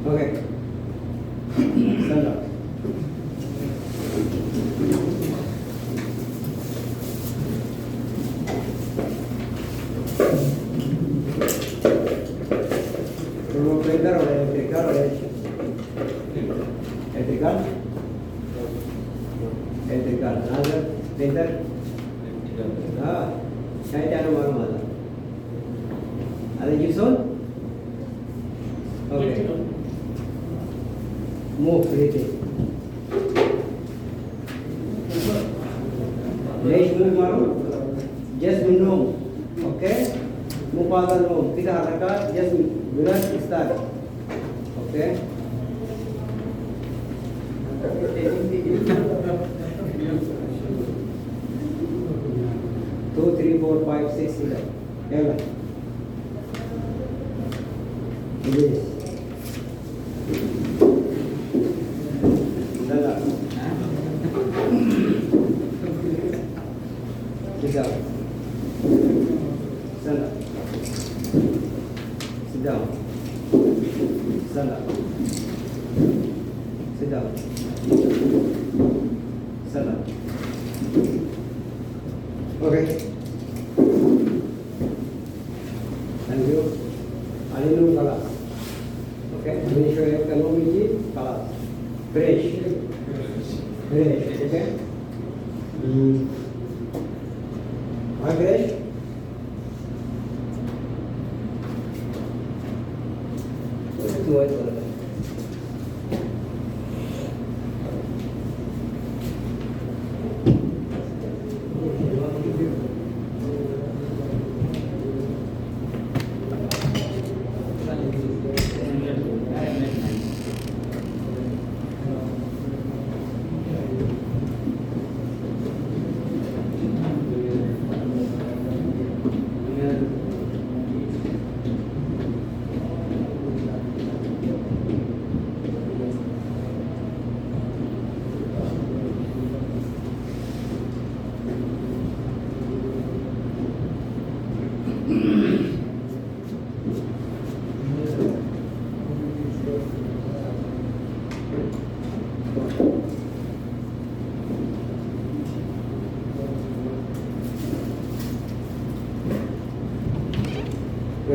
Okay. Stand up. ¿Cómo prender o electrical o electrical? Electrical? Electrical. Another printer? Ah, saya jangan malu-malu. Ada Jason? Okay. Move breathing. Next move maru. Just minum. Okay? Move pada no. Kita haraka just brush start. Okay? 2, 3, 4, 5, 6, 7. Yes. Salah. Sit down. Salah. Sit down. Salah. Sit down. Salah. Okay. Thank you. Alinu kalah. Okay. Indonesia ekonomi kalah. Fresh. Fresh. Okay. Fresh. Itu aja.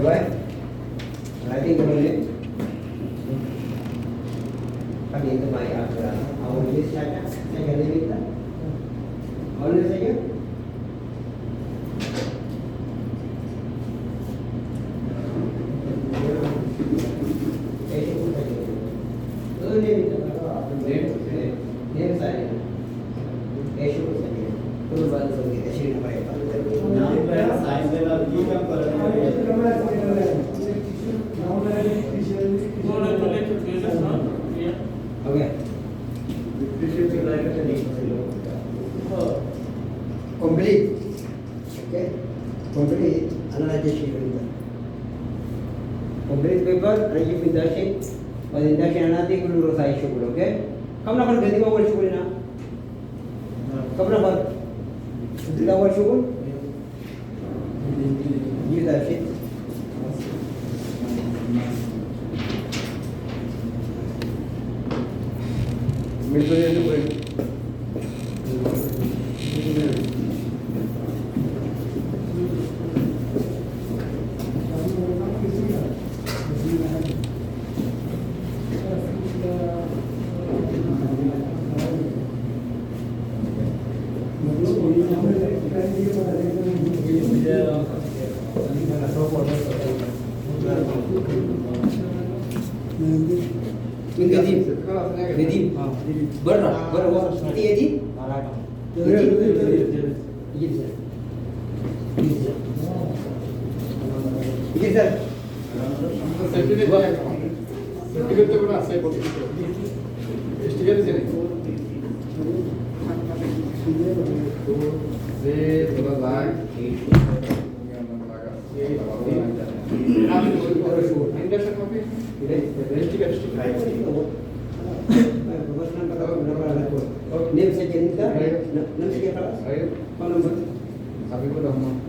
Bye. Writing only. Tadi itu mai ada. Awal ini saya ganti minta. Awal ini saya. Okay. Complete. Okay. Complete analysis. Complete paper. Review with dashing. But in dashing, another good size should. Okay. Come now, get the over sugar now. Come now, the over sugar. Give that shit. Vedim. Berra. Ini Edi? Name saja kita, nama saja kelas. Apa nomor? Habibur Rahman.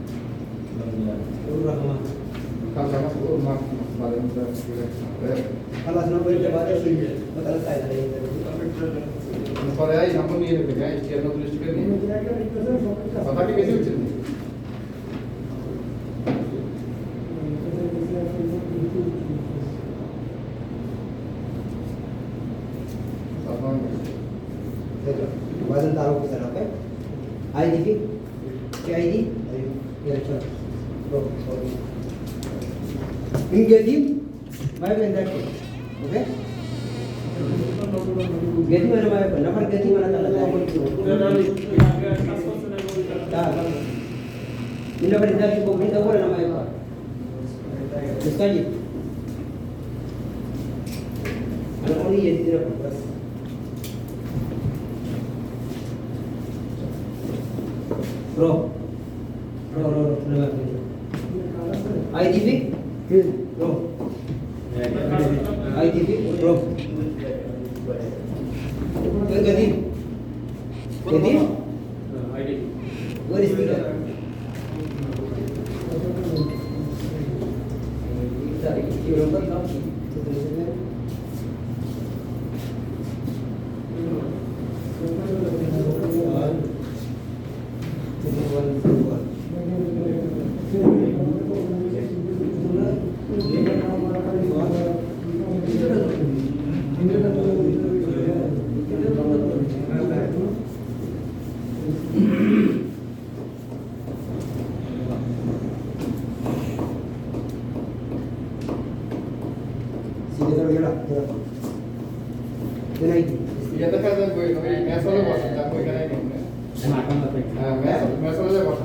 Rahman. Kalau sama 10 Mark. خلاص نقول انت بعد شيء مثلا سايد عليه পরে এই নম্বর নিয়ে নেবে guys কি আমরা list করে নিই কথা কি বেশি হচ্ছে वजन तारों की तरफ है आई देखिए क्या आएगी ये अच्छा इंगेजिंग मैं बेंदर ओके गेदी mana मैं नंबर गेदी mana tak ada ini berita di publik apa namanya Pak sekali ada orang yang tidak bebas bro nama IDP bro IDP bro Gadim IDP where is the sorry you remember now Ya te quedas güey, me solo basta, está muy grande. Me solo le basta.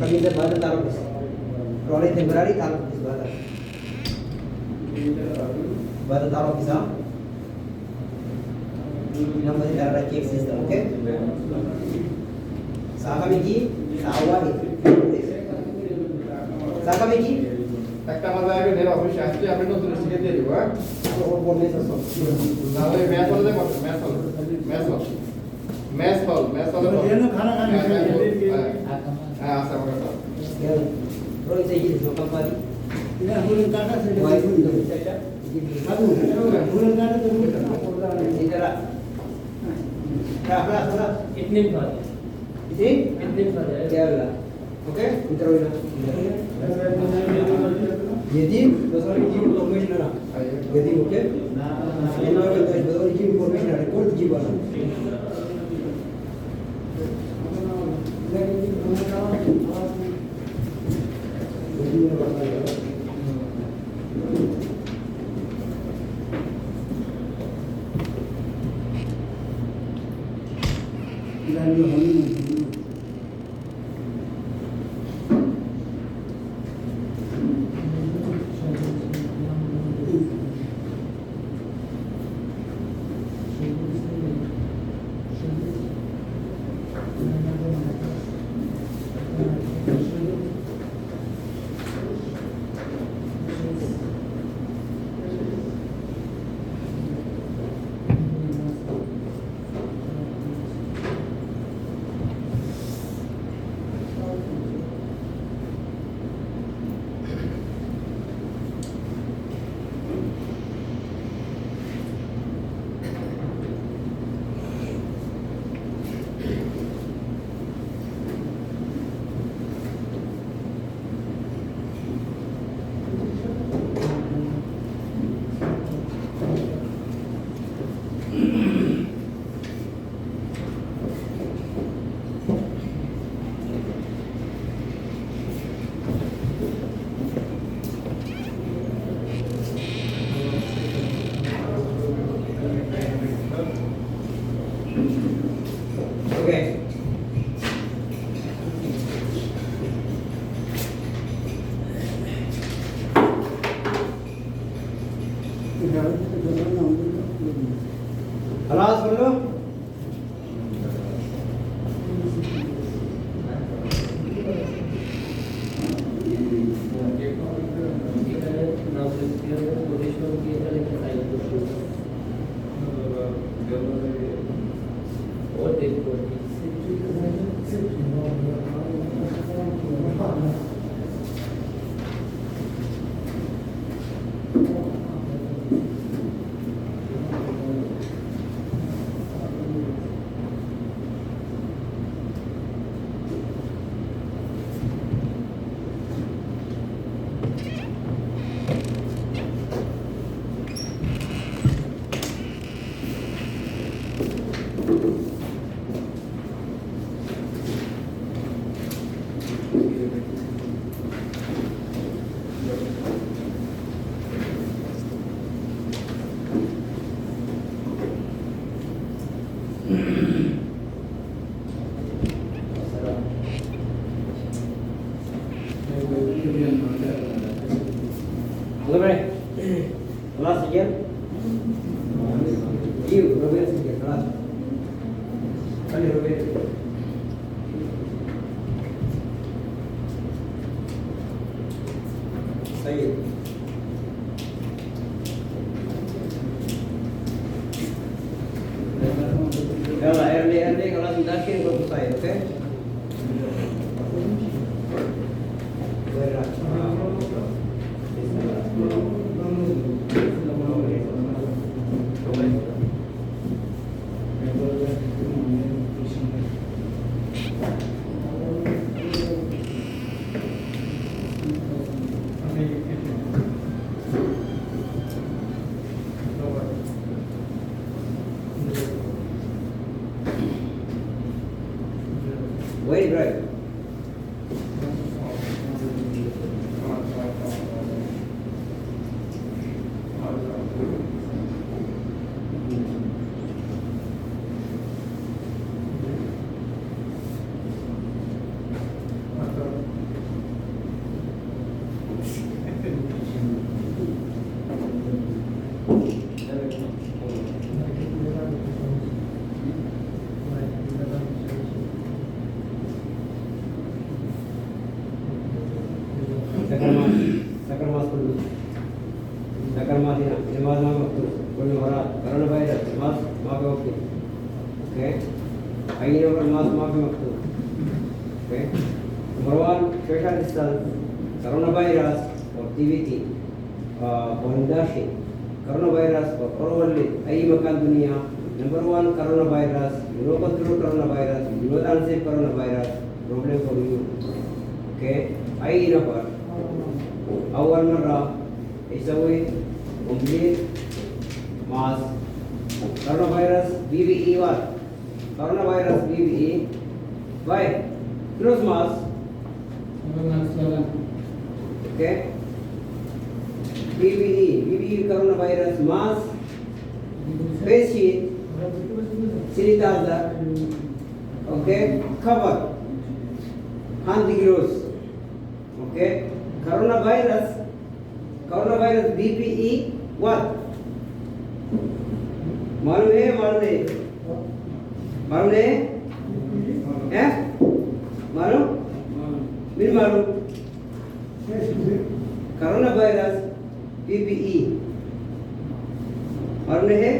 kami se badan taruh bis rolling temporary taruh bis badan taruh bisa namanya darah check system oke kami ki একটা মাঝে আগে নেব অফিসে আসলে আপনি নতুন শিখে দিয়ে দিব হ্যাঁ और बोलने से सब তাহলে ম্যাথ হলে কত ম্যাথ হল ये खाना खाने হ্যাঁ আচ্ছা বড় Bro, saya jadi lokal pagi. ये बुलन काटा से Why pun itu saja. अब बुलन काटा तो Tidak lah. Dah. कितने में खाते Ini? कितने में खाते Ya lah. Oke, kita rolling. Jadi, besar ini information ada. Jadi, oke. Ini orang yang besar ini information ada. Kau tujuh bala. Oke. Alas dulu. Boleh, kelas sekian. Yuk, Robert sekian kelas. Kali Robert. Saya. Kalau RD kelas mutakin belum selesai, oke? Berat. Wait, right. Sakar mas dulu. Sakar mas ini mas waktu. Kalau orang karena bayar mas waktu. Oke. Ini nomor mas waktu. Oke. Nomor 1 social distance. Coronavirus or TBT. Pondasi. Coronavirus or probably आई मकान दुनिया. Number 1 coronavirus. You know control coronavirus. You know answer coronavirus. Problem for you. Okay. I number. Awal marah, isaway, complete, mass, coronavirus, BBE what? Coronavirus BBE, why? Close mass, okay? BBE coronavirus mass, face sheet, sanitizer, okay? Cover, hand gloves, okay? Coronavirus BPE what? मालूम है? हैं? मालूम? नहीं मालूम? Coronavirus BPE मालूम है?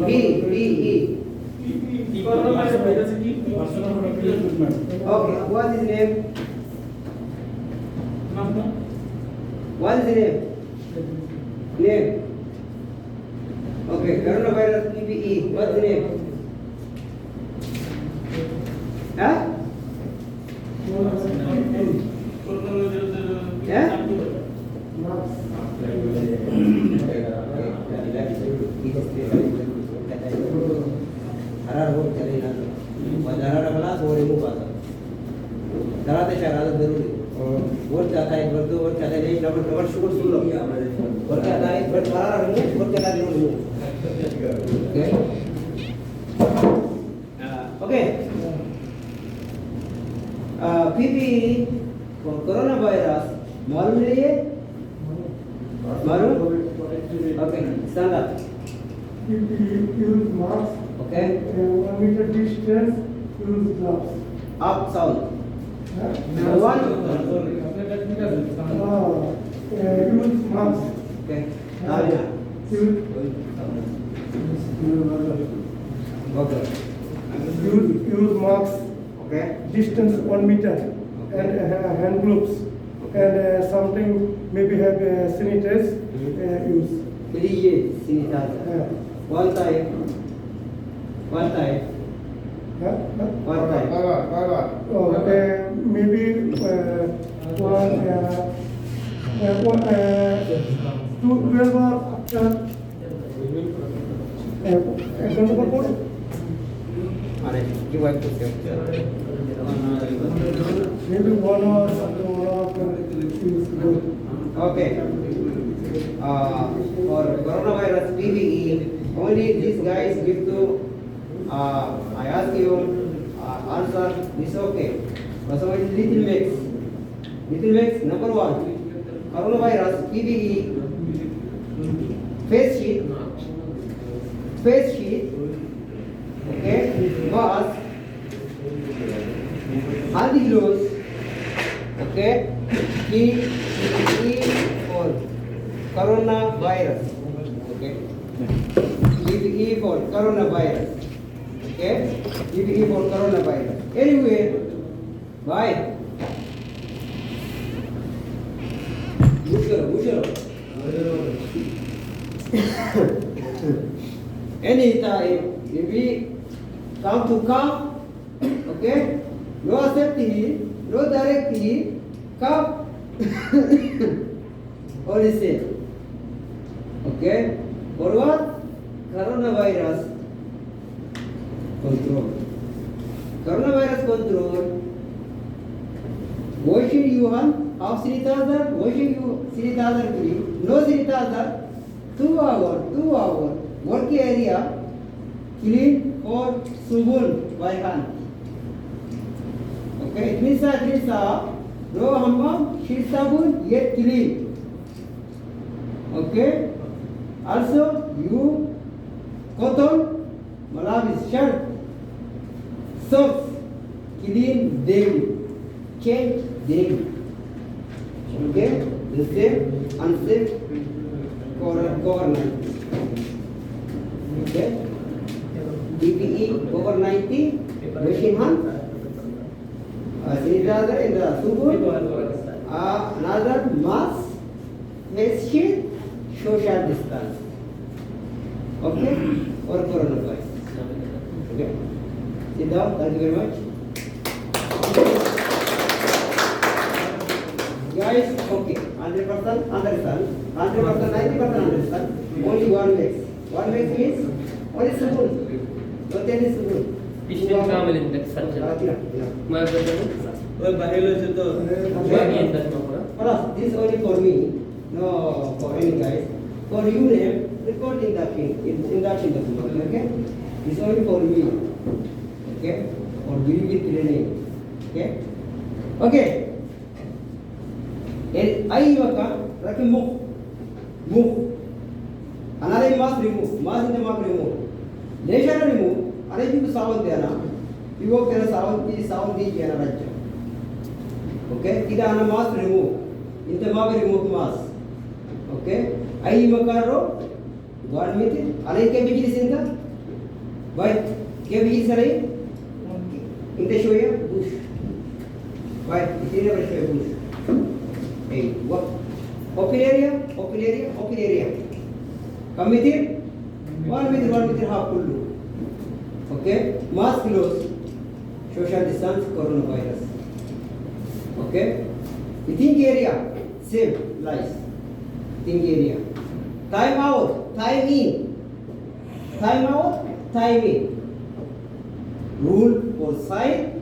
BPE Okay, what is his name? What is his name? Name. Okay, coronavirus PPE. What's the name? Huh? Yeah? Harar work चले ना तो बाजार वाला थोड़े मुँह पाता कराते शरारत जरूरी वर्क जाता है वर्क दो वर्क जाता है नहीं डबल शुगर सुन लो वर्क जाता है वर्क मारा रहो वर्क जाता है जरूर ओके PPE for coronavirus मालूम नहीं है मालूम okay stand up Use mask. okay 1 meter distance. Use gloves. up sound Huh? one Use mask. okay Nalina okay Use mask. okay Distance 1 meter. And hand gloves. And something maybe have sanitizer. Use. लीजिए sanitizer one time Huh? one time Maybe two 12 after. Mana? You wipe yourself. Maybe 1 hour, something 1 hour is good. Okay. For coronavirus PPE, only these guys give to. I ask you answer. This okay. But so it's little mix. Little mix. Number 1. Coronavirus PPE. Face sheet. Face sheet. Okay. Mask. Hand gloves. Okay. PPE for coronavirus. Okay. PPE for coronavirus. Okay. PPE for coronavirus. Anyway, bye. Anytime if we come to come, okay, no accepting, no directly, come, all is safe. Okay, for what? Coronavirus control. Coronavirus control. Washing your hand, half sanitizer, washing your sanitizer free, no sanitizer, 2 hours, work area, clean or subun by hand. Okay, it means no hammam, sheet sabun, yet clean. Okay, also you cotton, malabis, shirt, socks, clean daily, change daily. Okay, the same unsafe corner. Okay, PPE over 90, washing hand, sanitizer in the subun, another mask, face shield, social distance. Okay, for coronavirus. Okay, sit down. Thank you very much. Guys, okay, 100% understand, 100%, 90% understand, only one makes. One makes means only sabun, not any sabun. Patient family index such This is only for me, no for any guys. For you name, record induction document, okay? This is only for me, okay? For giving it training, okay? Okay. I remove. Another mask remove. Mask in the mask remove. Nation remove. Another you sound there na. You work there sound the here right. Okay. Ida ana mask remove. In the mask remove mask. Okay. I makaro. God meet. Another can be this in the. Why? Can be this right? In the show here bush. Why? It never show bush. Hey, what? Open area. Come with it. One meter half full. Okay. Mask close. Social distance. Coronavirus. Okay. The think area. Same. Lies. Think area. Time out. Time in. Time out. Time in. Rule for side.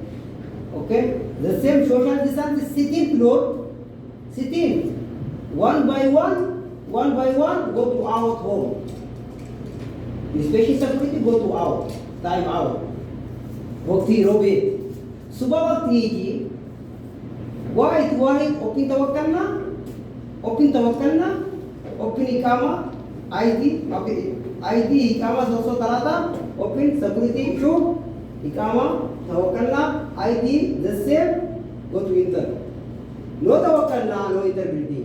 Okay. The same social distance. Sitting floor. Sitting. One by one, go to out home. Special security go to out, time out. Wakti robe. Subah wakti ji. Why open tawakkalna, open ikama, ID ikama so talata, open security show, ikama, tawakkalna, ID the same, go to enter. No tawakkalna, no enter building.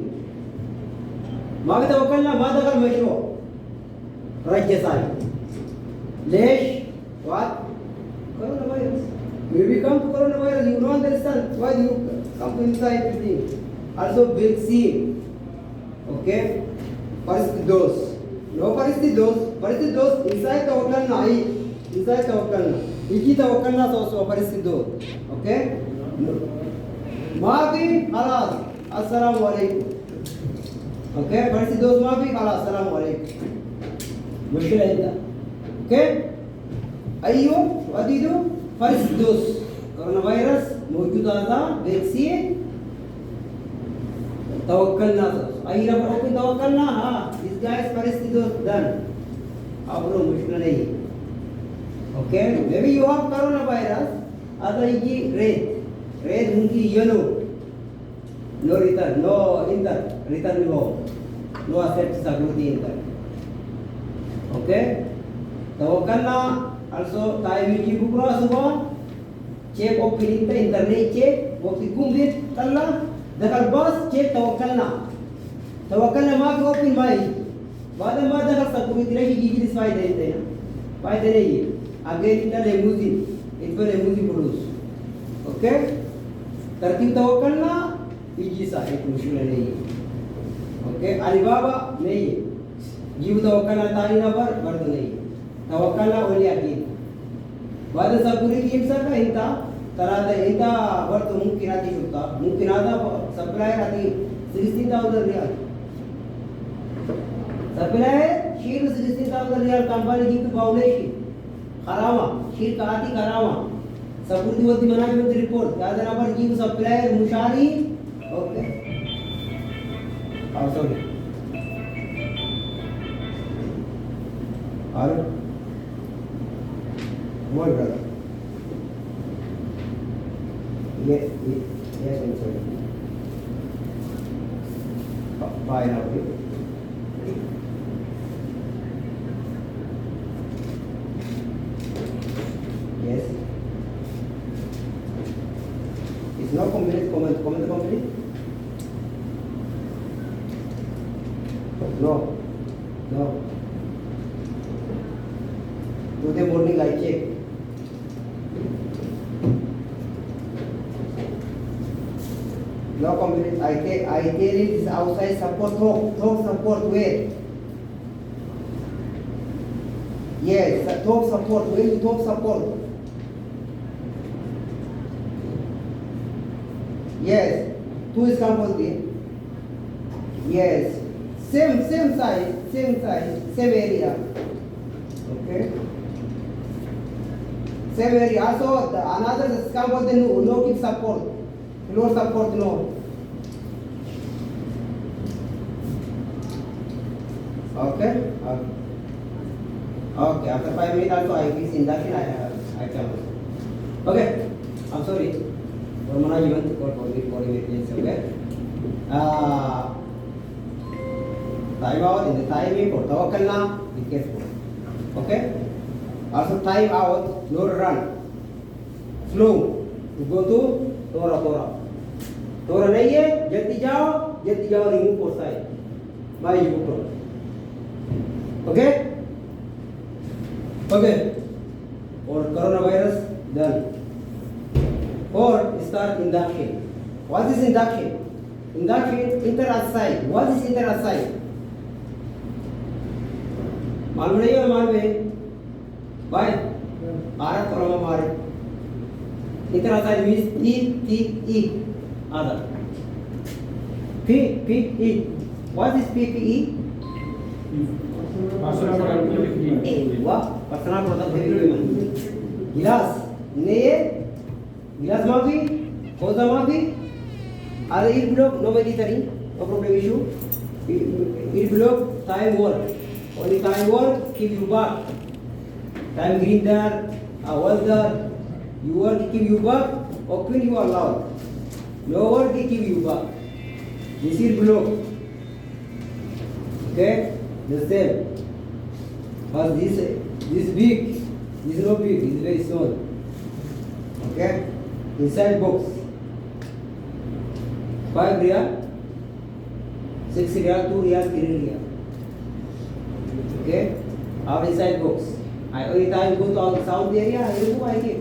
ما توكلنا ما دخل مشروع رجع صاير ليش؟ what? Coronavirus. When we come to coronavirus, you don't understand why you come to inside the thing. Also vaccine. Okay? First dose. No first dose inside tawakkalna inside tawakkalna. Iki tawakkalna so first dose. Okay? Maafi halas. Assalamu alaikum. Okay, first dose maafi halas. Assalamu alaikum. Mushkila inda. Okay? Ayyo, what do you do? first dose coronavirus mawjuda ada vaccine tawakkalna ahira पर open tawakkalna हाँ this guy is first dose done अब रो मुश्किल नहीं okay maybe you have coronavirus ada igi red mungkin yellow no return no return no accept security enter okay tawakkalna also time ki bukra suba check open internet check waktu kumbit kalla dakal bas check tawakkalna ma ko open mai बाद में dakal security lagi gigi fayda ente fayda nahi again inta limousine itko limousine produce okay tertib tawakkalna iji sahih mushkil nahi okay alibaba nahi जीव तवक्कल तारी ना पर वर्द नहीं तवक्कल ना ओली यकीन बाद सबूरी टीम सा का इंता तरादा इंता वर्द मुमकिन आती शुक्ता मुमकिन आदा सप्लायर आती 16,000 रियाल सप्लायर शीर 16,000 रियाल कंपनी की तो फाउंडेशन खरामा शीर का आती खरामा सबूरी वोती मैनेजमेंट रिपोर्ट क्या देना पर जीव सप्लायर मुशारी ओके सॉरी और बोल ब्रदर ये sensor by now yes it's not complete comment complete no today morning I check no complete I tell it is outside support talk support where yes talk support where you talk support yes two is composite yes same size same area okay same area also the another composite no keep support floor support no okay after 5 minutes also I fix induction I come okay I'm sorry for management for maintenance okay time out in the timing for tawakkalna be careful okay also time out no run slow to go to tora नहीं है जल्दी जाओ remove four side by you okay और corona virus done और start induction what is induction इंटरसाइड what is इंटरसाइड मालूम नहीं है मालूम है बाय भारत कोरोना मारे इंटरसाइड means PPE other PPE what is PPE personal product गिलास नहीं गिलास माफी खोजा माफी अरे इट ब्लॉक नो वेजिटरी no problem issue it block time work only time work keep you back time grinder welder you work keep you back or when you are loud no work keep you back this is block okay the same but this big this is not big this is very small okay inside box 5 riyal 6 riyal 2 riyal 3 riyal okay our inside box I every time go to our south area I remove I keep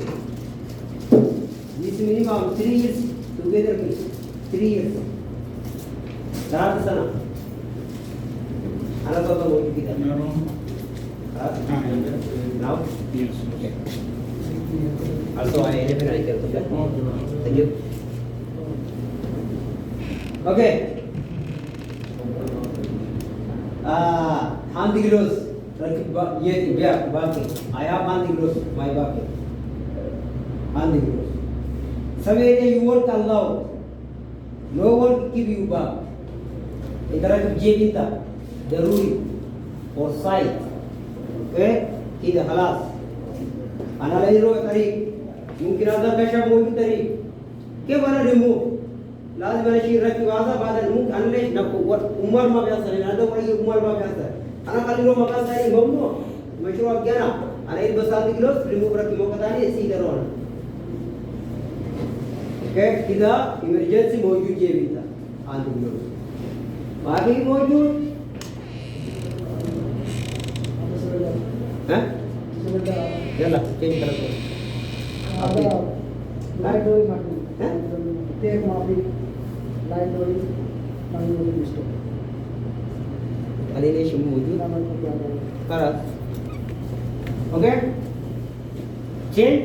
this minimum 3 years together with 3 years Darat sana anak tu mau kita now yes okay also I even I can thank you okay Handi Gross ये बाकी I have Handi Gross my बाकी on the gross. Some area you won't allow, no one to give you back. إدراك بجيبيتا ضروري or sight. Okay كده خلاص. أنا لا يروح طريق ممكن هذا كشف ممكن طريق كيف أنا remove لازم أنا شيء ركب هذا بعد ممكن أنا ليش نقول عمر ما بيحصل هذا ولا عمر ما بيحصل أنا خلي له مكان ثاني ممنوع مشروع جانا أنا إذا بس هذا كيلو remove ركب مكان ثاني سيدا رونا okay كده emergency موجود جيبيتا عند كيلو باقي موجود ها يلا change करो light डोरी मारती हैं? Take माफी light डोरी मांगने की स्टॉप alienation موجود नंबर को क्या करें خلاص okay change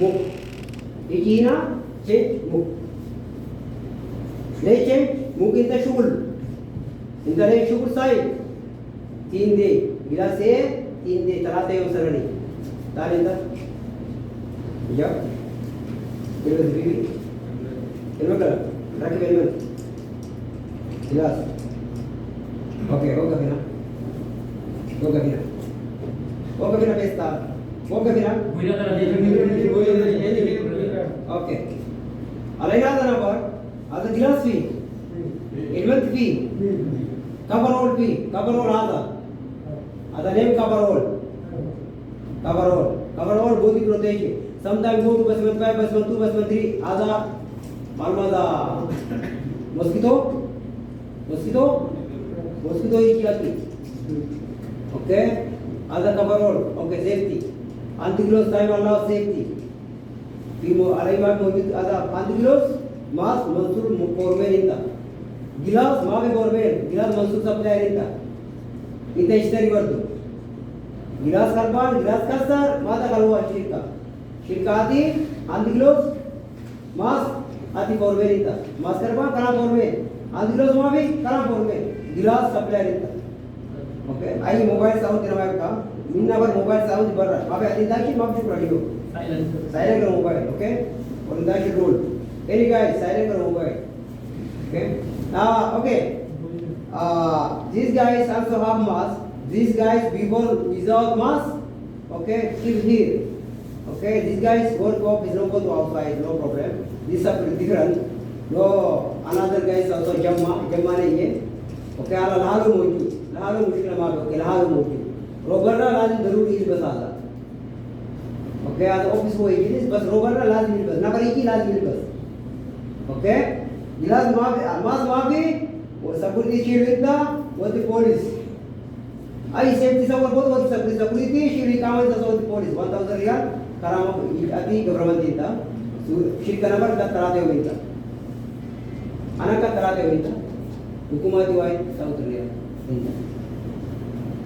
move يجي هنا change move ليه change ممكن انت شغل انت ليه شغل سايد 3 دي بلا से 3 دي 3 يوم سرني تعال انت يا كده بيبي كده راكب المن خلاص اوكي وقف هنا بيستا وقف هنا اوكي على هذا نمبر هذا جلاس فيه المنت فيه كفرول فيه كفرول هذا نيم كفرول بودي بروتيشن sometimes go to basement 5 basement 2 basement 3 هذا मालूम هذا mosquito ही क्या थी okay هذا كفرول اوكي سيفتي antiglose time allow safety Pimo arrival موجود هذا antiglose mask منصور فورمين انت गिलास मावे फॉर्मेन गिलास मंसूर सप्लायर इंता इंता इश्तरी वर्दो गिलास करबान गिलास कसर माता कलवा शिरका आती antiglose mask आती फॉर्मेन इंता mask करबान करा फॉर्मेन antiglose मावे करा फॉर्मेन गिलास सप्लायर इंता ओके आई मोबाइल साउंड तेरा मावे का मिन्ना पर मोबाइल साउंड बर मावे आती दाशी मावे रेडियो साइलेंट करो मोबाइल ओके और दाशी रोल एनी गाइस साइलेंट करो mobile okay okay these guys also have mask these guys people without mask okay keep here okay these guys work off is no go to outside no problem these are different no another guys also jamma nahi hai okay ala lalu mushkil ma okay lalu mushkil rogarna lazim daruri is bas aada okay aada office wo is bas rogarna lazim bas na kari ki lazim bas okay गिलास माफी और सकुरिटी shield इतना वोती police आई safety सब बहुत वोती सकुरिटी shield कामल तो वोती police 1000 riyal कराम अति government इतना शील्ड नंबर का तराते हुए इतना अना का तराते हुए इतना हुकूमती वाई साउथ रियाल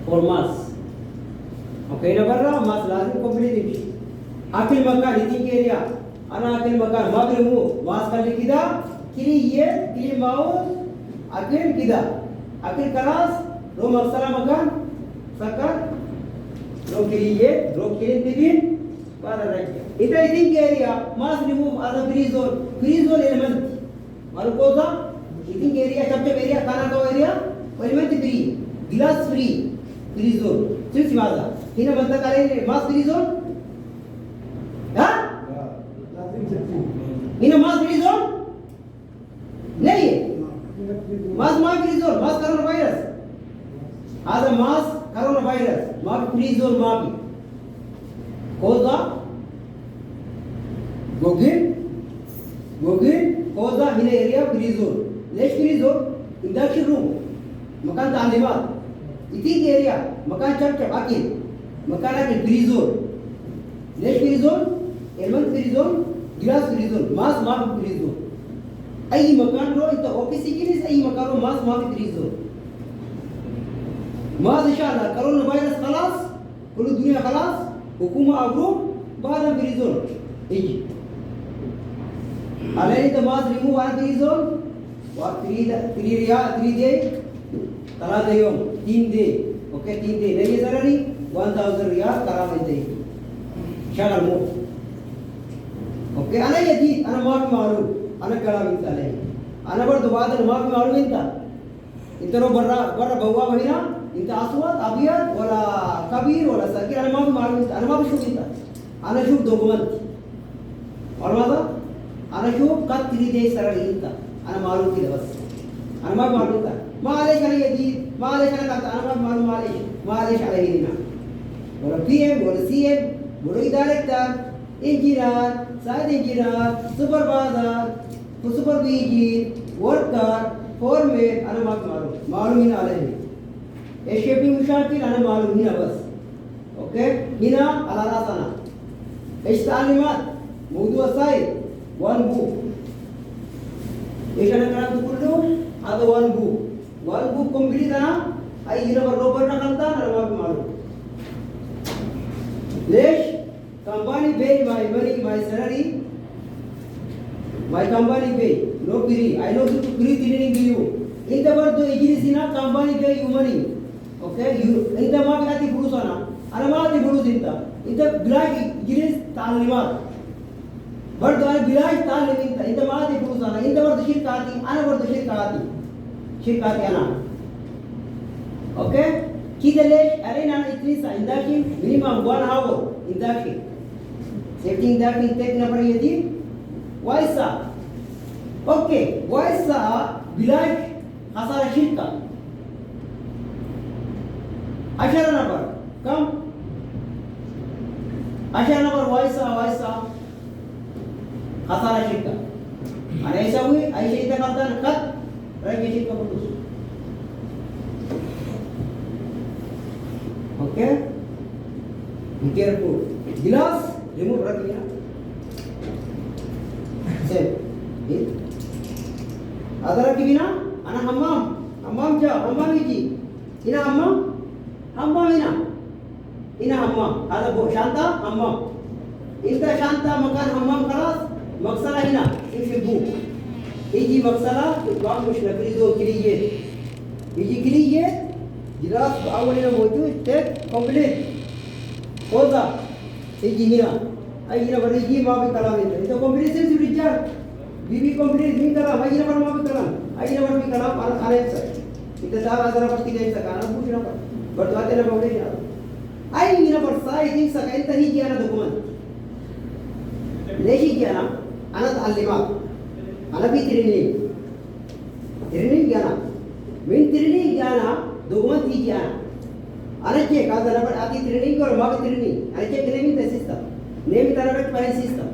और मास ओके ना बर्रा मास लाजिम कंप्लीट आखिर मकान इतनी एरिया अना आखिर मकान मागरे मु मास कर लिखिदा kiri mau akhir kita akhir kelas ro masalah makan sakar ro kiri tibin para raja itu idin area mas remove ada free zone element malu kosa idin area sabse area kana ka area element free glass free zone sisi maza hina banta kare mas free zone ha hina mas free zone नहीं mask mark free zone mask corona virus आज mask corona virus mark free zone मापी कोजा गोगिन कोजा in area free zone लेश free zone induction room मकान तालिबात इतनी एरिया मकान चट बाकी मकान के फ्री जोन लेश free zone element free zone glass free zone mask mark free zone أي مكان رو أنت أوكي سيجلس أي مكان رو ماس ما في تريزو ماس إن شاء الله كورونا فيروس خلاص كل الدنيا خلاص حكومة أبرو بعد تريزو يجي على إنت ماس ريمو على تريزو وقت 3 day 3 يوم 3 day أوكي 3 day नहीं है सर नहीं 1000 riyal karam ente shagal mo okay ana yadi ana maaf malu ana kalam inta nahi ana bardu baad maaf malu inta intero barra bawa bahina inta aswad abyad wala kabir wala sagir ana maaf malu inta ana maaf shuf inta ana shuf document और माता أنا شو قد تريد يسرع إنت أنا معلوم كده بس أنا ما معلوم كده ما عليك أنا جديد ما عليك أنا كده أنا ما معلوم ما عليك عليه هنا ولا PM ولا CM ولا دايركتور إنجينير سايد إنجينير سوبرفايزر وركر فورمان أنا ما معلوم هنا عليه الشيبينج مشاكل أنا معلوم هنا بس أوكي هنا على راسنا إيش تعليمات موضوع سايد وان بوك ايش انا كلام كله هذا وان بوك كومبليت انا اي نمبر روبر نقلتا انا ما معلوم ليش company pay my money my salary my company pay no free I know to free training you in the word to agency na company pay you money okay you in the market ati burusana ana ma ati burus inta in the black agency talimat برضو أنا بلاش تعلم أنت ما عندي فلوس أنت برضو شركاتي أنا برضو شركاتي أنا أوكي كده ليش أرينا أنا إتنيس إنداكين minimum 1 hour إنداكين safety إنداكين تكنا بريدي وايسا أوكي وايسا بلاش خسارة شركة 10 نفر كم 10 نفر وايسا خسارة شركة أنا يسوي أي شيء تقدر قد رجع شركة بلوس أوكي be careful glass remove ركينا سيب هذا ركينا أنا حمام يجي هنا حمام هنا حمام هذا شانتا حمام إنت شانتا مكان حمام خلاص مغسلة هنا في البوك يجي مغسلة تقام مش نفريزو كلية يجي كلية جراس أول هنا موجود تك كومبليت هذا يجي هنا أي هنا بريجي ما بكلام إنت كومبليت سيف رجال بيبي كومبليت مين كلام أي هنا ما بكلام أي هنا ما بكلام أنا إنسان إنت سارا هذا بس كده إنسان أنا بقول شنو بردوات أنا بقول شنو أي هنا برساي إنسان إنت هيجي أنا دوكمان ليش يجي أنا تعلمات أنا في ترينينج أنا من ترينينج أنا دوما تيجي أنا كيك هذا أنا أتي ترينينج ولا ما ترينينج أنا كيك نيمي تسيستم نيمي ترى بس فاين سيستم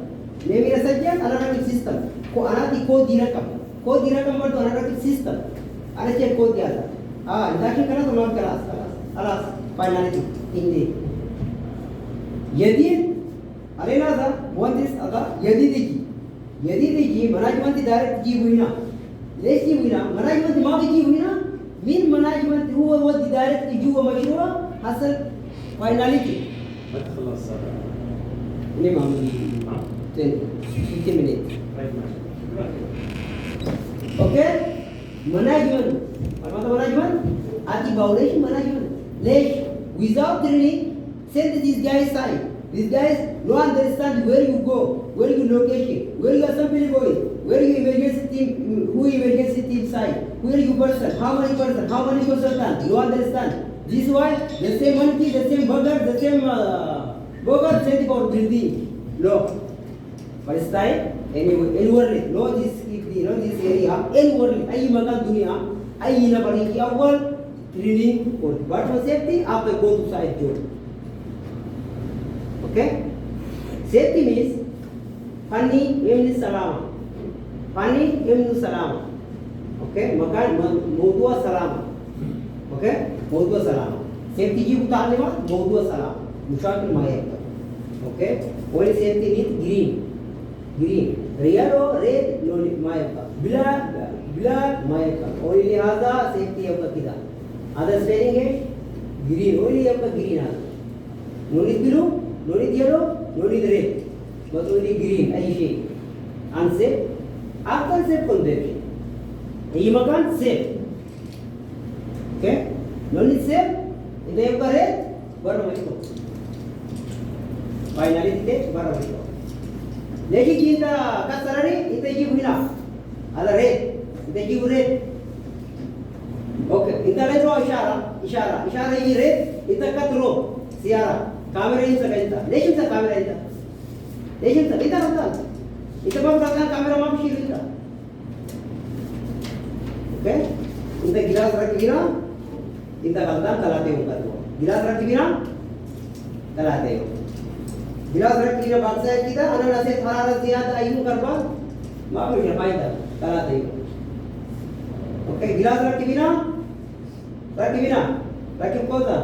نيمي نسجل أنا بس سيستم أنا تي كود ديركم برضو أنا بس سيستم أنا كيك كود ديالا إذا كنا تمام خلاص فايناليتي إندي يدين أرينا هذا مهندس هذا يدي مناجمنت دايركت جيبوا هنا ليش جيبوا هنا مناجمنت ما بيجيبوا هنا مين مناجمنت هو دايركت جوا مشروع حصل فايناليتي ما تخلص ini mah 15 minutes okay management apa itu management ati violation management lesh without training send these guys side these guys no understand where you go where you location where you assembly going where you emergency team who emergency team side where you person how many consultant you understand this is why the same monkey the same burger Bogar said about breathing. No. First time, anywhere, no this area, anywhere, आई मकान दुनिया, आई ना बड़ी की अव्वल training और but for safety आपको go to side job. Okay? Safety means funny emni salama. Okay? मकान मौदुआ salama. Okay? मौदुआ salama. Safety की उतारने में मौदुआ salama. मुशाकिल मायका ओके ओली सेफ्टी मीन ग्रीन रियल और रेड नोनी मायका ब्लैक मायका ओली लिहाजा सेफ्टी आपका किधर अदर स्पेलिंग है ग्रीन ओली आपका ग्रीन है नोनी ब्लू नोनी येलो नोनी रेड बस ओली ग्रीन ऐसे अनसेफ आपका सेफ कौन दे ये मकान सेफ ओके नोनी सेफ इधर आपका रेड बरं म्हणतो फायनली तिथे बरं म्हणतो लेखी जी इथं का सरणी इथं जी हुईना आला रे इथे जी रे ओके इथं नाही रो इशारा ही रे इथं का रो सियारा कॅमेरा इथं काय इथं लेखीचा कॅमेरा इथं होता इथं बघ का कॅमेरा माप शिरू इथं ओके इथं गिलास रखी ना इथं घालता कलाते होता गिलास रखी ना कलाते हो गिलास रखी ना बादशाह की था अनन असे फरार जियात आयु करबा माफ कर पाइदा कलाते हो ओके गिलास रखी ना रखी को था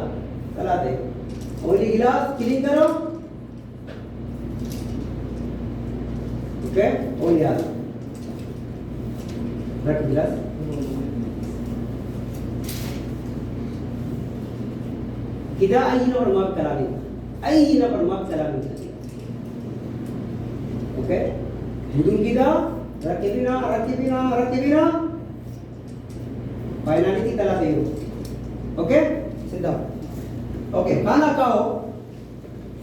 कलाते ओनली गिलास क्लीन करो ओके ओनली यार रख गिलास kita ayina bermaaf kalamin ayina bermaaf kalamin oke hidung kita rakibina finally kita latih oke sedap oke kana kau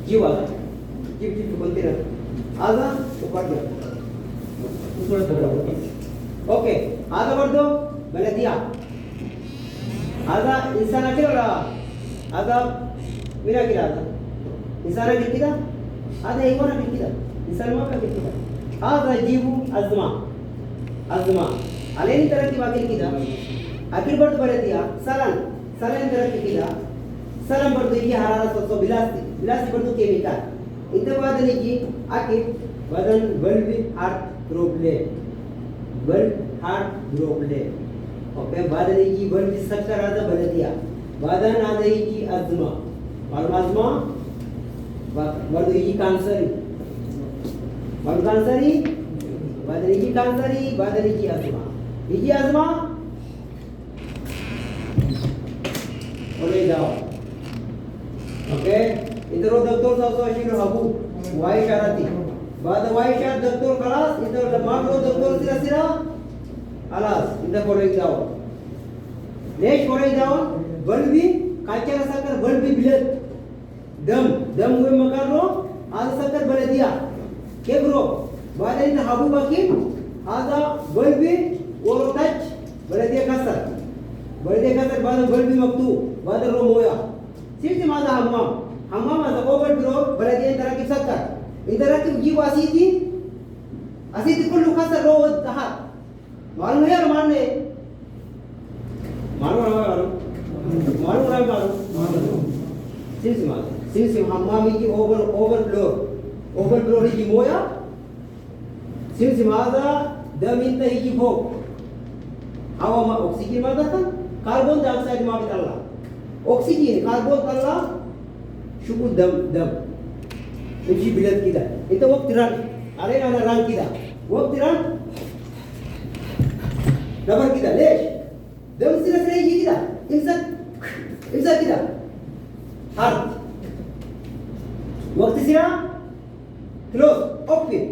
jiwa jiw kontina ada ऊपर ओके आधा बढ़ दो मैंने दिया आधा इंसान अकेला रहा आधा मेरा गिरा था इंसान गिरती था आधा एक और गिरती था इंसान माँ का गिरती था आधा जीवु अज़मा अलेनी तरह की बात गिरती था आखिर बढ़ बढ़ दिया सलन तरह की था सलन बढ़ तो ये हरारत तो बिलासी बढ़ तो केमिकल इतने बाद नहीं की आखिर बदन वर्ल्ड हार्ट प्रोब्लेम ओके बाद नहीं की वर्ल्ड सक्कर आधा बढ़ दिया badan ada hiji azma wal azma baru hiji kanseri badan hiji kanseri badan hiji azma boleh jawab oke itu doktor sosok habu wai syarati bada wai syarat doktor kelas itu makro doktor sira alas itu boleh jawab next boleh jawab bulb भी काचेला साकर bulb भी बिलत दम हुए मकार रो आज साकर बले दिया के ब्रो बादे इन हाबू बाकी आजा बल्ब भी ओरो टच बले दिया कसर बाद बल्ब भी मक्तू बाद रो मोया सिर्फ माजा हम्मा माजा ओवर ब्रो बले दिया तरह की साकर इधर की जीव आसी थी कुल कसर रो तहा मालूम है मालूम Since hammam ki overflow ki moya since maza daminta ki bhog hawa ma oxygen maza kan carbon dioxide ma bitalla oxygen carbon talla shuku dam inji bilat kida itu waqt ran are ana ran kida waqt ran dabar kida lesh dam sila kida imsak kita hard waktu sira close open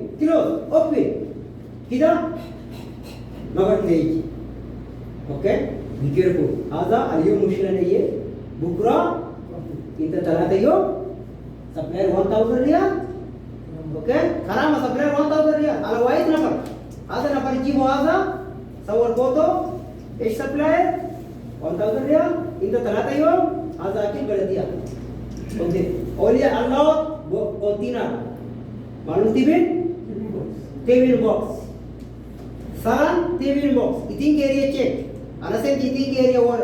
kita मगर नहीं okay be careful आजा अलियो मुश्किल नहीं है बुकरा इंत तरह देयो supplier 1000 रिया okay खाना में सप्लायर 1000 रिया अलवाइज नंबर आजा नंबर जी मो आजा सवर को तो एक सप्लायर 1000 रिया इंत तरह देयो आजा की कर दिया ओके और ये अल्लाह वो कंटेनर मालूम table box Saran TV box. Eating area check. Understand eating area or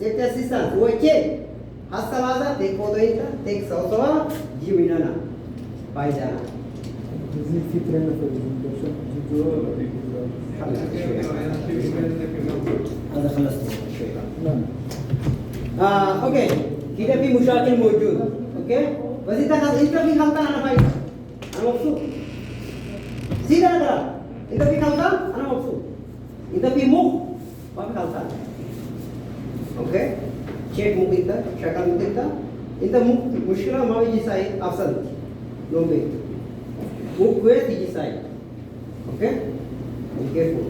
safety assistance. वो check. Hasalaza take photo ita take sawa jiminana. पाई जाना. ओके. kita भी मुशाकिल मौजूद. ओके. बस इतना भी खालता ना भाई. हम मौजूद. सीधा करा. Ita pi kalta, ana maksud. Ita pi muk, pakai kalta. Okay? Cek muk ita, syakal muk ita. Ita muk mushkila mawi jisai afsal. Lombe. Muk gue di jisai. Okay? Be careful.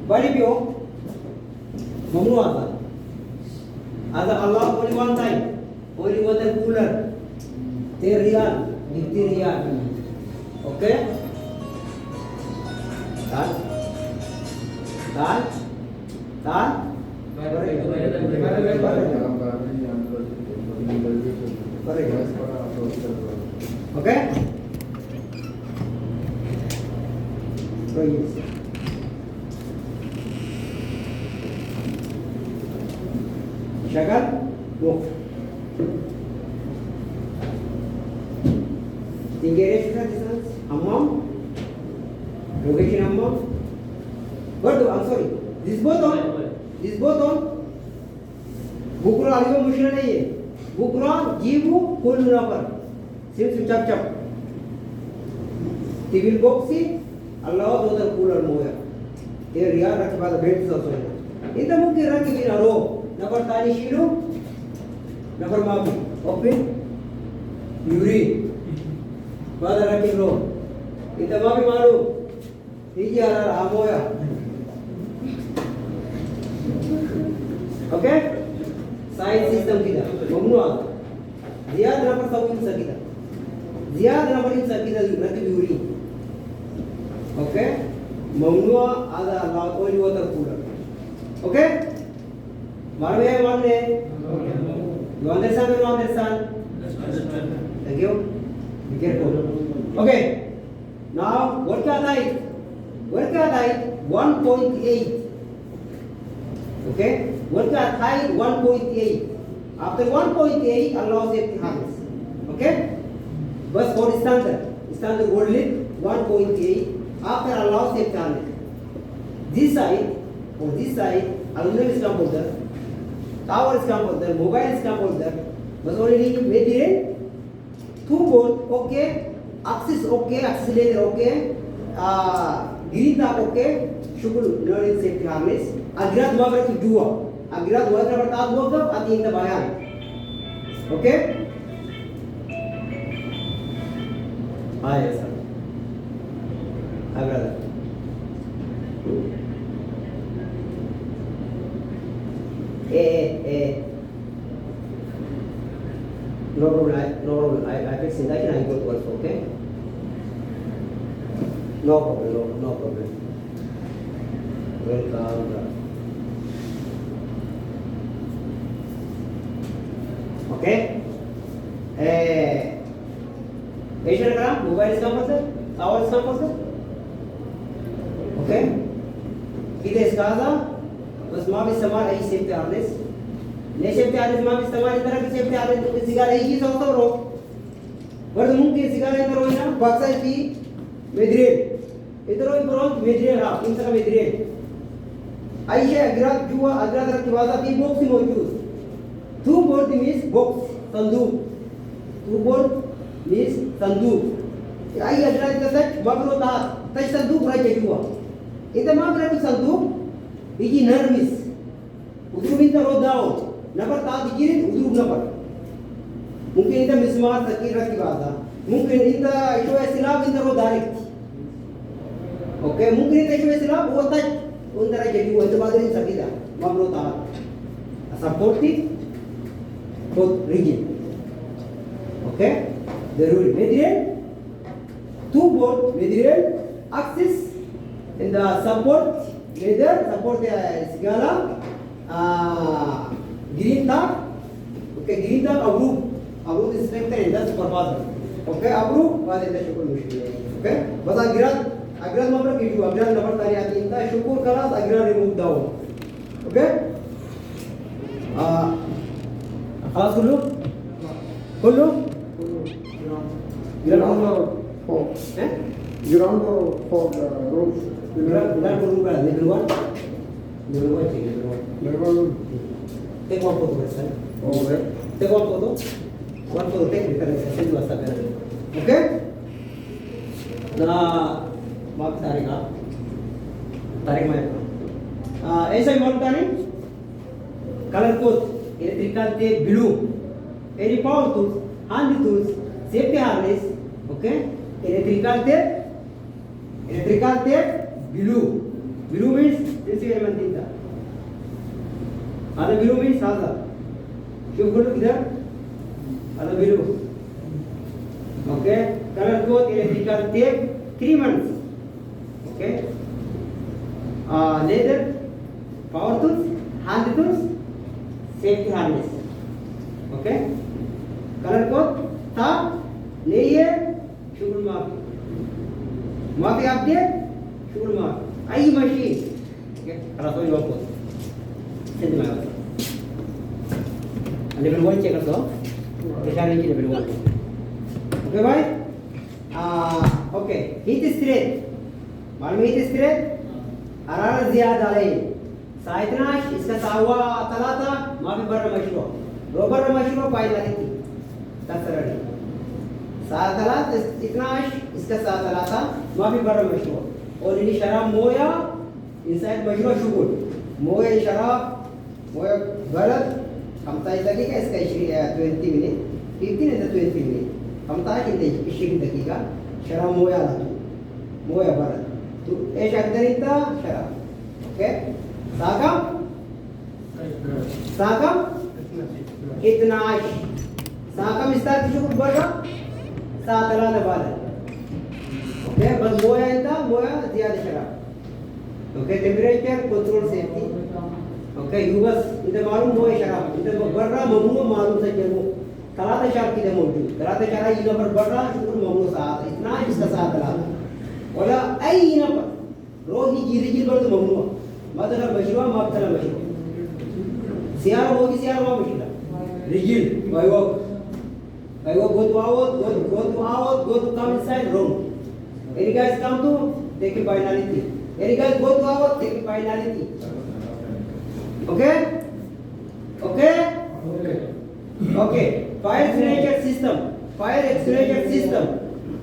Bari bio, mamnu ada. Ada Allah only one time. only water cooler. 10 riyal, 50 riyal. Okay? Done? Done? Done? Okay? So yes. Shagal? Go. Tinggal distance? Hammam? Location hammam? What do? I'm sorry. This both on? This both on? Bukra aliyo mushkil nahi hai. Bukra jibu full number. Since chap chap. Civil boxi Allah total cooler moya. There you are rakhi bada bed also. Inta mukki rakhi bin aro. Number tani shilu. Number mapi. Open. Yuri. Bada rakhi ro. Inta mapi maru. Tiji ara amoya. Okay? Science system kita. Mamnu Ziyad number sawin sa kita. Ziyad number in sa kita rakhi yuri. Okay? Mamnu ada Allah oil water cooler. Okay? Marwe marne. You understand or not understand? Thank you. Be careful. Okay. Now what can I? What can I? 1.8. Okay? What can I? 1.8. After 1.8, Allah safety happens. Okay? But for standard world limit 1.8. After Allah safety happens. This side, aluminum is composer, tower is composer, mobile is composer. But only material, 2 volt, okay, axis okay, accelerator okay, green tap okay, shukul learning safety harness. Agrat wabra tu dua. Agrat wabra bertaat wabra ati inta bayan. Okay? Yes sir. Agrat. No problem. I fix it. I go to work. Okay? No problem. Welcome. Okay? Patient kara mobile is composer, tower is composer. Okay? Kita iskaza बस माँ भी इस्तेमाल है safety harness ने safety harness माँ भी इस्तेमाल इस तरह की सेफ्टी हार्नेस तो सिगार है ये सब सब रो वर्ड मुंह के सिगार इधर हो ना बक्सा की मेड्रेल इधर हो ब्रोंज मेड्रेल हाँ इन तरह मेड्रेल आइए अग्रात जुआ अग्रात रखी बात आती बॉक्स मौजूद टू बोर्ड मीन्स बॉक्स संदूक टू बोर्ड मीन्स संदूक आइए अग्रात का सच बबलो था तच संदूक रखे जुआ इधर माँ रखी संदूक Iji nervis, udruk minta roll down, number taat dikirin udruk number. Mungkin kita mismar sakit raki bahasa, mungkin kita isu silap kita roll direct. Okay, mungkin kita isu silap buat touch, untuk aja juga itu badan sakit dah, mampu taat. Supportive, both rigid. Okay, the rule material, 2 volt material, axis, and the support. Leather support segala green tap, okay, green tap abru is strength and that's purpose. Okay, abru बाद इतना शुक्र मुश्किल है. Okay, बस अग्रद मामला किधर अग्रद number तारी आती है इतना शुक्र करा अग्रद remove down. Okay, खास Kullu Ground for the roof. Level 1. Take one photo, sir. Take one photo. One photo. Take it. Okay. Now, mark tarik मैं. ऐसा ही मालूम तारीख. Color code. Electrical tape blue. Any power tools, hand tools, safety harness. Okay. Electrical tape blue means this is element theta other blue means other shuf gulu idhar Other below. Okay. Color code electrical tape 3 months. Okay. Leather, power tools, hand tools, safety harness. Okay. Color code top, layer, sugar mark. Mark update, sugar mark. I machine. Okay. Kalau tu yang apa? Send my answer. Level 1 check also. Special level 1. Okay, bhai? Okay. Heat strength. मालूम heat strength? हरारत ज़्यादा है। साइतनाश इसका सावा तला था माफी Burr मशरो। Rober मशरो पाई जाती थी। तसरड़ी। सातलात इतनाश इसका सातला था माफी बर्र मशरो। और इन्हीं शराब मोया इनसाइड मशरो शुगर। मोया शराब मोया गलत हम ताई दकीका इसका इश्री 20 मिनट 15 and 20 मिनट हम ताई किंतु इश्री दकीका शराब मोया लातू मोया बरत तो ऐश अक्दरिता शराब ओके सागम सागम इतनाश सागम इस्तार किसी को बरगा सातला दबाद ओके बस मोया इंता मोया ज़्यादा शराब okay temperature control safety okay यूबस इधर मालूम मोए शराब इधर बर्रा ममनू मालूम से जन्मो तलाता शराब की दमों जो तलाता शराब इधर पर बर्रा शुक्र ममनू साथ इतना इसका साथ तलाता वाला ऐ इना पर रोही जीरी बर्द ममनू मदर बशवा मक्तला बशवा सियारा होगी सियारा माँ बशिला रिजिल vivo go to out go to come inside room any guys come to take a finality any guys go to out take a finality okay okay okay fire extinguisher system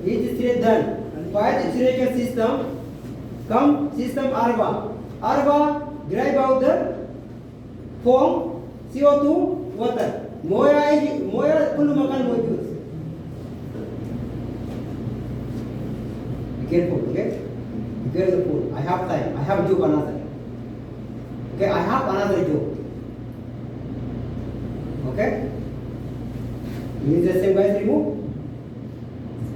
it is done fire extinguisher system come system arba drive out the foam CO2 water moya kullu makan mawjud be careful okay be careful I have time I have job another okay I have another job okay is the same guys remove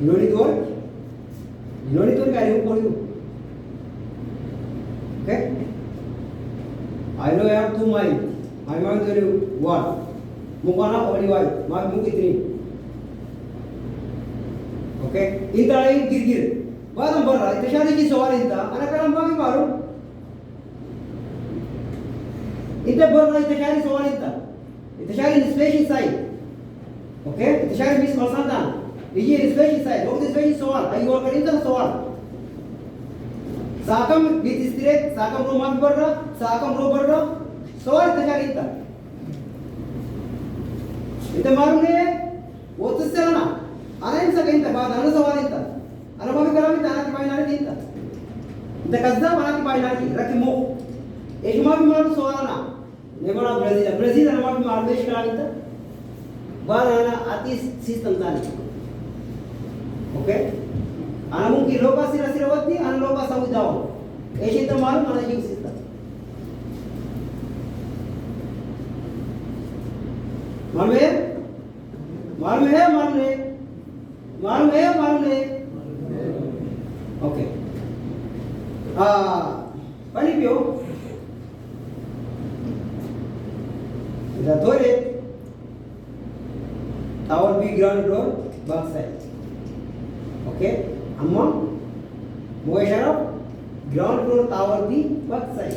you don't need to work I remove for you okay I know I have two mind my mind is one mukana only one my muk itni okay inta lain gir badam barra itashari ki sawal inta ana kalam bagi malu inta barra itashari sawal inta itashari in space inside okay itashari means konstantan iji in space inside what is space sawal ayu work inta sawal sakam with straight sakam ro mak barra sakam ro barra sawal itashari inta इतना मालूम है वो तो चला ना आना इन सके इंता बात आना सवाल इंता आना बाकी करा भी ताना की पाइनारी थी इंता इंता कज़्ज़ा बना की पाइनारी रखी मो एक माँ भी मालूम सवाल ना नेबरा ब्राज़ील आना माँ भी मालूम है शिकार इंता बार आना आती सिस्टम तानी ओके आना मुंकी लोगा सिरा वत्ती आना लोगा साउथ जाओ ऐसे इंता मालूम आना ये सिस्टम मालूम है ओके पानी पियो इधर थोड़े tower B ground floor back side okay अम्मा मोए शराब ground floor tower B back side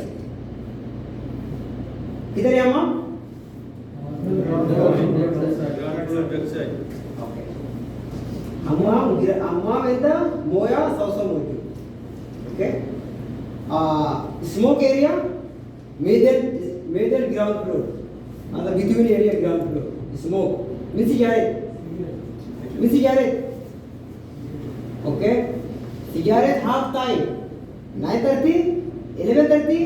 किधर है अम्मा okay amma venda moya sausa moju okay smoke area middle ground floor and the between area ground floor smoke misi cigarette okay cigarette half time 9:30 11:30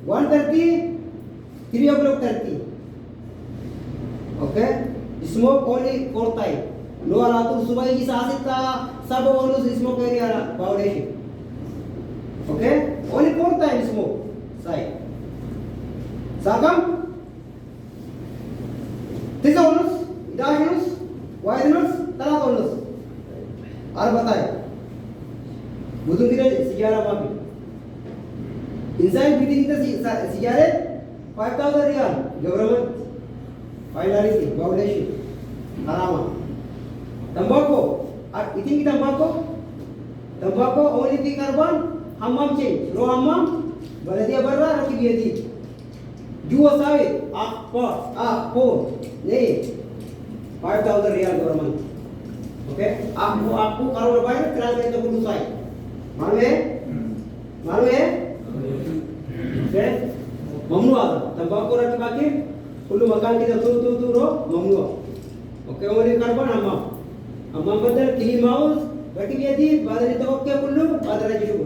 1:30 3:30 okay smoke only 4 time no alatu subah ki sasita sab onus smoke area foundation okay only 4 time smoke side sagam this onus idash wide notes तला तो notes और बताए बुधु किरे Sierra बाकी inside meeting the सियारे 5,000 riyal government finality foundation हरामा तंबाकू और इतनी तंबाकू ओनली की कार्बन हम्माम चेंज रो हम्माम बलदिया बर्रा रखी भी थी जुआ सावे आपको नहीं 5,000 रियाल गवर्नमेंट ओके आपको कार्बन बाहर क्रैश में तो कुछ साई मालूम है ओके ममनुआ तंबाकू रखी बाकी कुल्लू मकान की तो रो ममनुआ ओके ओनली कार्बन हम्माम बदल क्लीन माउस बैठी भी थी बादल तो ओके कुल्लू बादल जी शुरू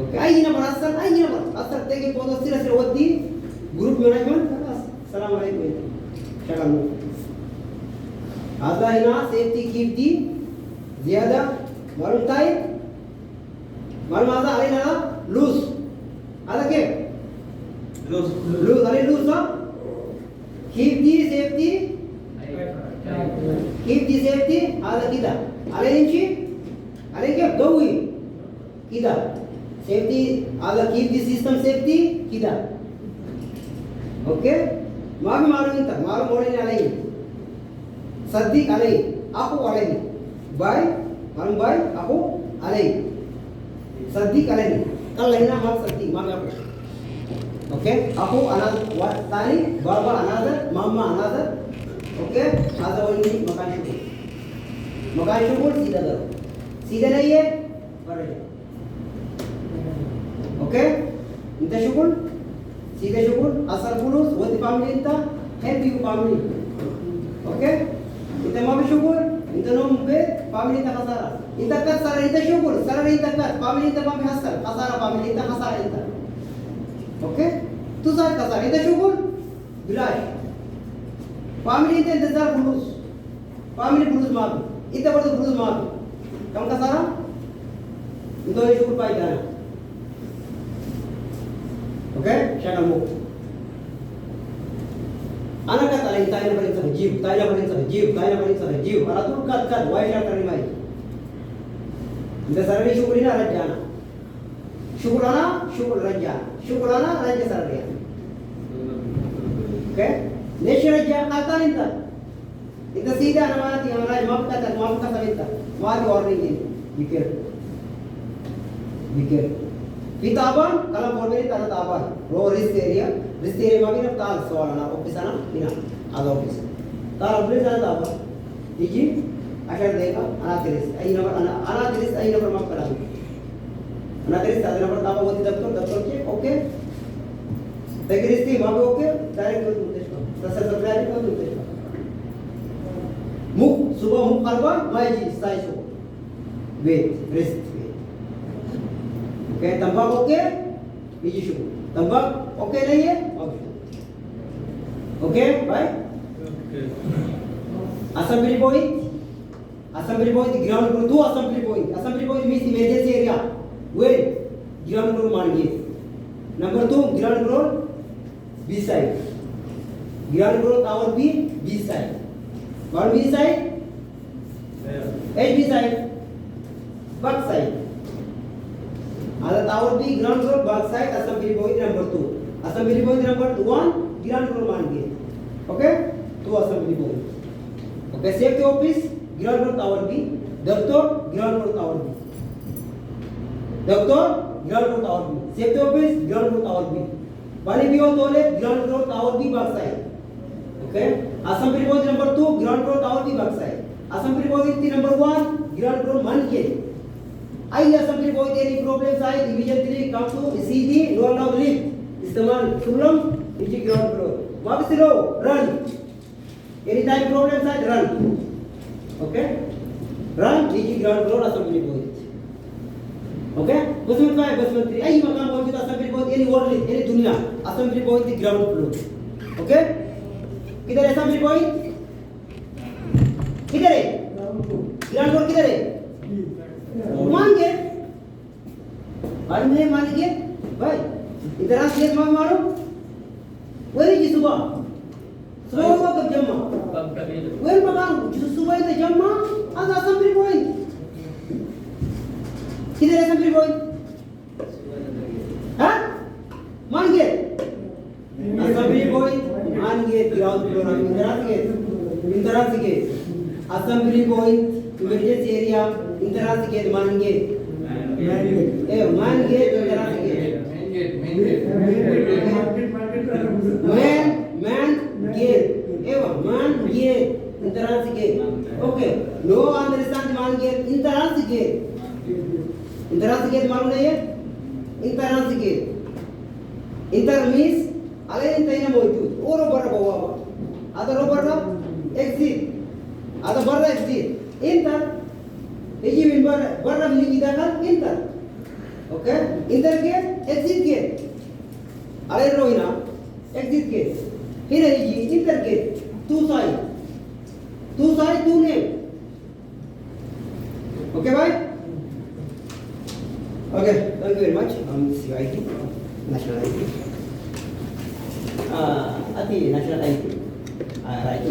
ओके आई नंबर असर तेगे बहुत सीरियस होती ग्रुप मैनेजमेंट सलाम अलैकुम शक्ल आता है ना सेफ्टी कीप दी ज्यादा मालूम टाइप मालूम आता है ना लूज आता के लूज अरे लूज ना कीप दी सेफ्टी आता किदा अरे इंची अरे क्या गौई किदा सेफ्टी आला कीप दी सिस्टम सेफ्टी किदा ओके मालूम इंता मालूम मोड़ने अलग सद्दी अलग आपको अलग बाय मालूम बाय आपको अलग सद्दी अलग कल लेना माल सद्दी माल आपको ओके आपको अनाज तारी बाबा अनादर मामा अनादर ओके आधा ओनली मकान शुगुर सीधा करो सीधे नहीं है बड़े okay इंta syukur sida syukur asal fulus buat family inta happy family oke kita mau syukur inta nom be family inta kasara inta kasara inta syukur sara inta kat family inta mau hasar kasara family inta kasara inta oke tu saat kasara inta syukur bilash family inta intizar fulus family fulus maaf inta baru fulus maaf kamu kasara itu syukur pai dana okay शक्ल मुक्त anak kata lain tanya paling jiw para tu kat wai shar tani mai inda sarani syukurina rajana syukurana raja sarani oke neshi raja kata inta sida namati amraj maaf kata inta wadi warning ini pikir Pitaban, kalau formasi tanah taban, row risk area mungkin apa tal soal anak office anak, ina, ada office. Kalau office tanah taban, iji, akhir deka, anak tulis, ayi nomor maaf kalau, anak tulis, ada nomor taban buat daftar cek, oke, tegristi maaf oke, direct ke tulis, terserah direct ke tulis. Subuh muk karban, maji size ko, weight, risk. Okay तंबाक okay बीजी sugar तंबाक okay नहीं है okay bye assembly point ground floor दो assembly point means emergency area well ground floor मानिए number 2 ground floor B side ground floor tower B side one B side H B side back side ada tower di ground floor back side assembly point number 2 assembly point number 1 ground floor मान के okay तो assembly point okay safety office ground floor tower B दफ्तर ground floor tower B safety office ground floor tower B पानी भी हो तो ले ground floor tower B back side okay assembly point number 2 ground floor tower B back side assembly point number 1 ground floor मान के I assembly point any problems I immediately come to CD no now leave इस्तेमाल शुभलम इसी ground floor वापस लो run anytime problems I run okay run इसी ground floor assembly point okay basement 5 basement 3 आई मकान पहुंच गया assembly point any world any दुनिया assembly point the ground floor okay किधर assembly point किधर है ground floor किधर है मान के मान के भाई इधर आ सीएस मारो वही की सुबह Subayang wag jamma. Pagkabilo. Well, babang subayang na jamma. Ang assembly point. Kiधर है assembly point? हाँ? मान गए? Assembly point मान गए ground floor हम इंदिरा के assembly point emergency area Indira के मान गए मान गए इंदिरा के main gate man gate man gate Indira के okay no understand man gate Indira के इंदिरा के मालूम नहीं है इंदिरा के inter means Alain tayo mo ito. Oro bara bawa. Ada ro bara exit. Ada bara exit. Enter. Eji min bara min kita kan enter. Okay? Enter gate, exit gate. Alain ro ina exit gate. Here eji enter gate. Two side, two name. Okay, bye. Okay, thank you very much. See you IT, national IT. Ati national ID, right?